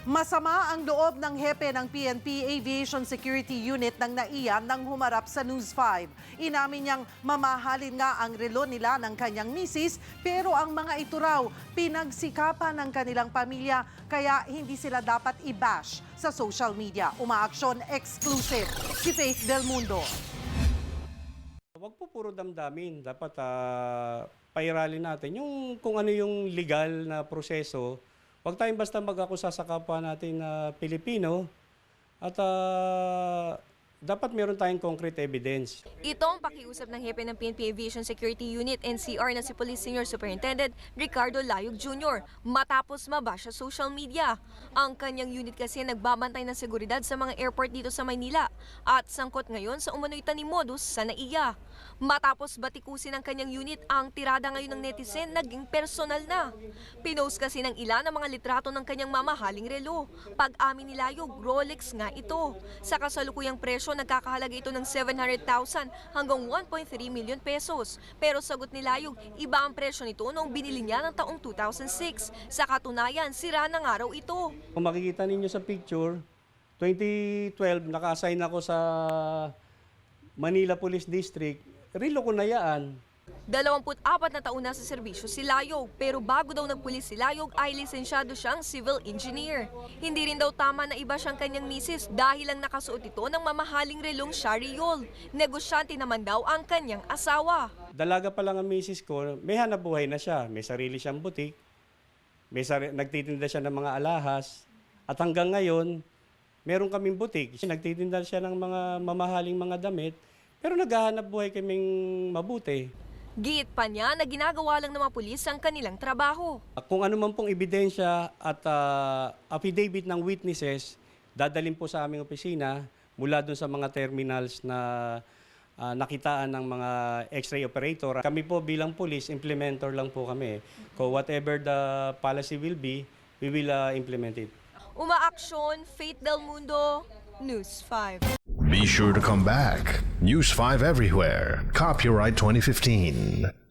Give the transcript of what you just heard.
Masama ang loob ng hepe ng PNP Aviation Security Unit ng NAIA nang humarap sa News 5. Inamin niyang mamahalin nga ang relo nila ng kanyang misis, pero ang mga ito raw pinagsikapan ng kanilang pamilya kaya hindi sila dapat i-bash sa social media. Umaaksyon exclusive si Faith Del Mundo. Huwag po puro damdamin. Dapat pairalin natin yung kung ano yung legal na proseso. Huwag tayong basta mag-akusa sa kapwa natin na Pilipino at dapat meron tayong concrete evidence. Ito ang pakiusap ng hepe ng PNP Aviation Security Unit NCR na si Police Senior Superintendent Ricardo Layog Jr. matapos mabash sa social media. Ang kanyang unit kasi nagbabantay ng seguridad sa mga airport dito sa Maynila at sangkot ngayon sa umano'y tanimodus sa NAIA. Matapos batikusin ng kanyang unit, ang tirada ngayon ng netizen naging personal na. Pinost kasi ng ilan ang mga litrato ng kanyang mamahaling relo. Pag-amin ni Layog, Rolex nga ito. Sa kasalukuyang presyo, nagkakahalaga ito ng 700,000 hanggang 1.3 million pesos. Pero sagot ni Layog, iba ang presyo nito noong binili niya ng taong 2006. Sa katunayan, sira ng araw ito. Kung makikita ninyo sa picture, 2012 naka-assign ako sa Manila Police District. Relo ko na yan. 24 na taon na sa serbisyo si Layog, pero bago daw nagpulis si Layog ay lisensyado siyang civil engineer. Hindi rin daw tama na iba siyang kanyang misis dahil lang nakasuot ito ng mamahaling relong Shariol. Negosyante naman daw ang kanyang asawa. Dalaga pa lang ang misis ko, may hanap buhay na siya. May sarili siyang butik, nagtitinda siya ng mga alahas. At hanggang ngayon, meron kaming butik. Nagtitinda siya ng mga mamahaling mga damit, pero naghahanap buhay kaming mabuti. Giit pa niya na ginagawa lang ng mga pulis ang kanilang trabaho. Kung ano man pong ebidensya at affidavit ng witnesses, dadalhin po sa aming opisina mula dun sa mga terminals na nakitaan ng mga X-ray operator. Kami po bilang pulis, implementer lang po kami. So whatever the policy will be, we will implement it. Umaaksyon, Faith Del Mundo, News 5. Be sure to come back. News 5 everywhere. Copyright 2015.